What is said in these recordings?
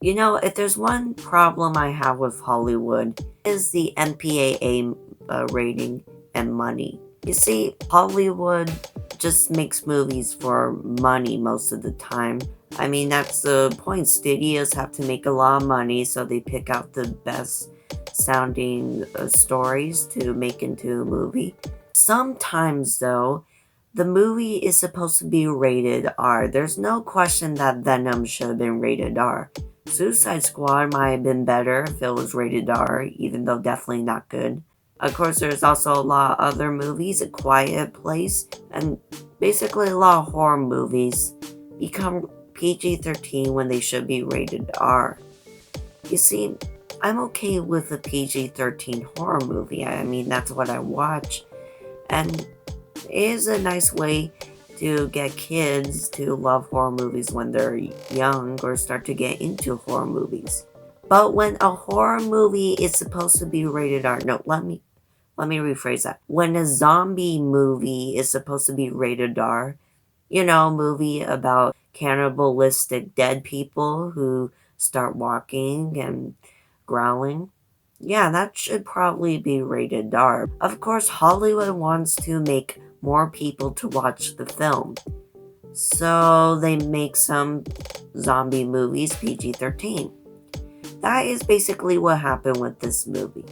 You know, if there's one problem I have with Hollywood, is the MPAA rating and money. You see, Hollywood just makes movies for money most of the time. I mean, that's the point. Studios have to make a lot of money, so they pick out the best sounding stories to make into a movie. Sometimes, though, the movie is supposed to be rated R. There's no question that Venom should have been rated R. Suicide Squad might have been better if it was rated R, even though definitely not good. Of course, there's also a lot of other movies, A Quiet Place, and basically a lot of horror movies become PG-13 when they should be rated R. You see, I'm okay with a PG-13 horror movie. I mean, that's what I watch. And it is a nice way to get kids to love horror movies when they're young or start to get into horror movies. But when a horror movie is supposed to be rated R, no, let me rephrase that. When a zombie movie is supposed to be rated R, you know, a movie about cannibalistic dead people who start walking and growling. Yeah, that should probably be rated R. Of course, Hollywood wants to make more people to watch the film. So they make some zombie movies PG-13. That is basically what happened with this movie.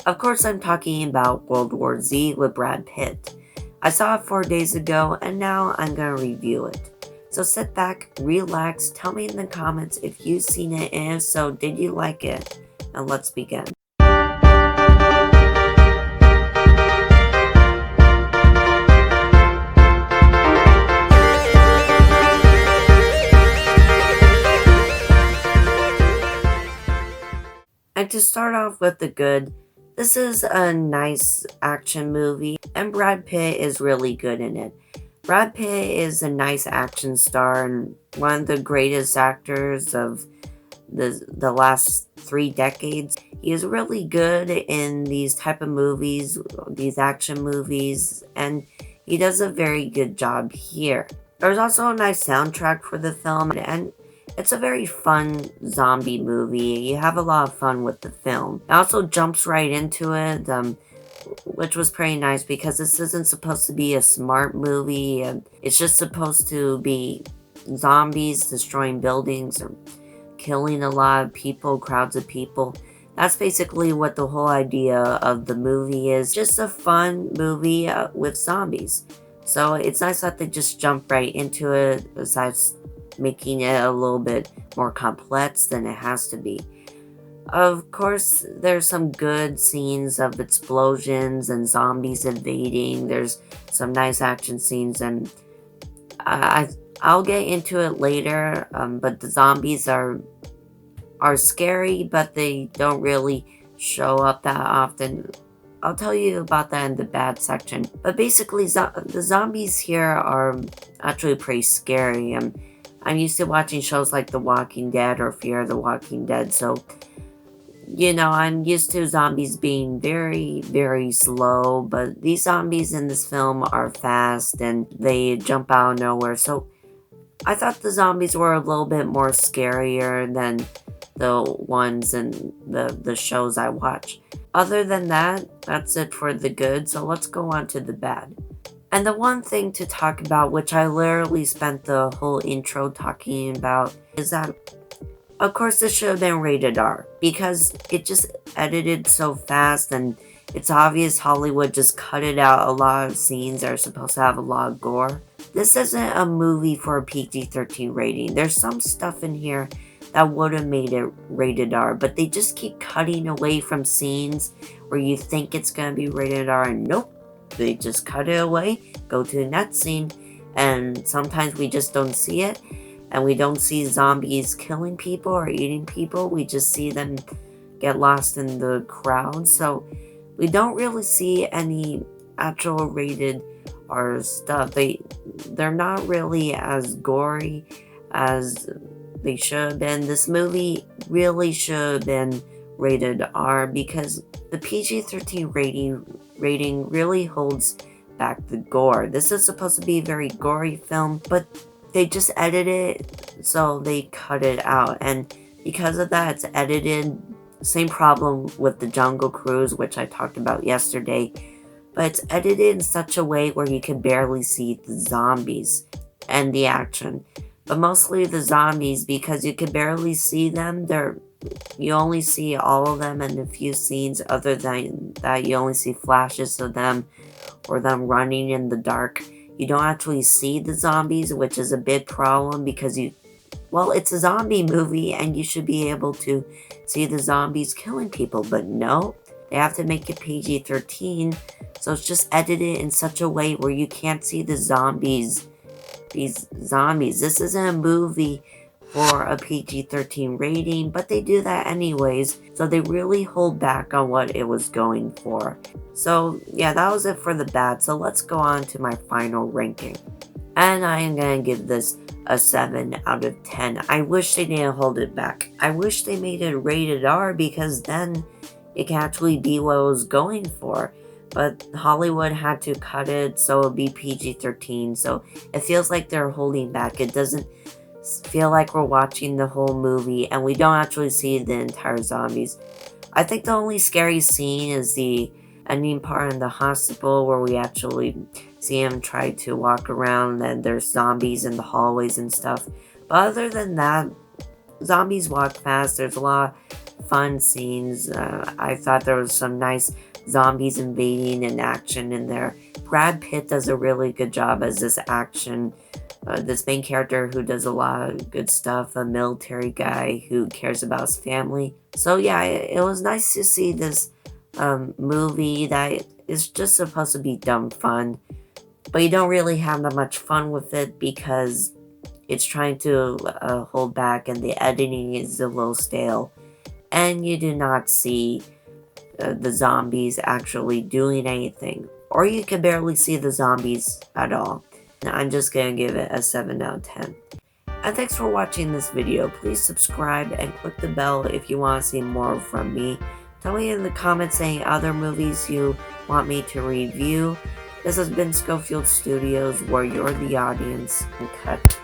Of course, I'm talking about World War Z with Brad Pitt. I saw it 4 days ago, and now I'm gonna review it. So sit back, relax, tell me in the comments if you've seen it, and if so, did you like it? And let's begin. And to start off with the good, this is a nice action movie, and Brad Pitt is really good in it. Brad Pitt is a nice action star and one of the greatest actors of the last 3 decades. He is really good in these type of movies, these action movies, and he does a very good job here. There's also a nice soundtrack for the film, and it's a very fun zombie movie. You have a lot of fun with the film. It also jumps right into it, which was pretty nice because this isn't supposed to be a smart movie. It's just supposed to be zombies destroying buildings or killing a lot of people, crowds of people. That's basically what the whole idea of the movie is. Just a fun movie with zombies. So it's nice that they just jump right into it, besides making it a little bit more complex than it has to be. Of course, there's some good scenes of explosions and zombies invading. There's some nice action scenes, and I'll get into it later. But the zombies are scary, but they don't really show up that often. I'll tell you about that in the bad section. But basically, the zombies here are actually pretty scary. I'm used to watching shows like The Walking Dead or Fear the Walking Dead, so you know, I'm used to zombies being very, very slow, but these zombies in this film are fast and they jump out of nowhere. So I thought the zombies were a little bit more scarier than the ones in the shows I watch. Other than that, that's it for the good, so let's go on to the bad. And the one thing to talk about, which I literally spent the whole intro talking about, is that of course this should have been rated R because it just edited so fast, and it's obvious Hollywood just cut it out a lot of scenes that are supposed to have a lot of gore. This isn't a movie for a PG-13 rating. There's some stuff in here that would have made it rated R, but they just keep cutting away from scenes where you think it's going to be rated R, and nope, they just cut it away, go to the next scene, and sometimes we just don't see it, and we don't see zombies killing people or eating people. We just see them get lost in the crowd, so we don't really see any actual rated R stuff. They're not really as gory as they should have been. This movie really should have been rated R because the PG-13 rating really holds back the gore. This is supposed to be a very gory film, but they just edited it, so they cut it out. And Because of that, it's edited. Same problem with the Jungle Cruise, which I talked about yesterday. But it's edited in such a way where you can barely see the zombies and the action. But mostly the zombies, because you can barely see them. You only see all of them in a few scenes. Other than that, you only see flashes of them or them running in the dark. You don't actually see the zombies, which is a big problem because well, it's a zombie movie and you should be able to see the zombies killing people, but no, they have to make it PG-13, so it's just edited in such a way where you can't see the zombies. These zombies. This isn't a movie for a PG-13 rating, but they do that anyways, so they really hold back on what it was going for. So yeah, that was it for the bad, so let's go on to my final ranking. And I am going to give this a 7 out of 10. I wish they didn't hold it back. I wish they made it rated R, because then it can actually be what it was going for. But Hollywood had to cut it so it would be PG-13, so it feels like they're holding back. It doesn't feel like we're watching the whole movie, and we don't actually see the entire zombies. I think the only scary scene is the ending part in the hospital where we actually see him try to walk around and there's zombies in the hallways and stuff. But other than that, zombies walk fast. There's a lot of fun scenes. I thought there was some nice zombies invading and action in there. Brad Pitt does a really good job as this this main character who does a lot of good stuff, a military guy who cares about his family. So yeah, it was nice to see this movie that is just supposed to be dumb fun, but you don't really have that much fun with it because it's trying to hold back and the editing is a little stale, and you do not see the zombies actually doing anything, or you can barely see the zombies at all. I'm just gonna give it a 7 out of 10. And thanks for watching this video. Please subscribe and click the bell if you want to see more from me. Tell me in the comments any other movies you want me to review. This has been Scofield Studios, where you're the audience. And cut.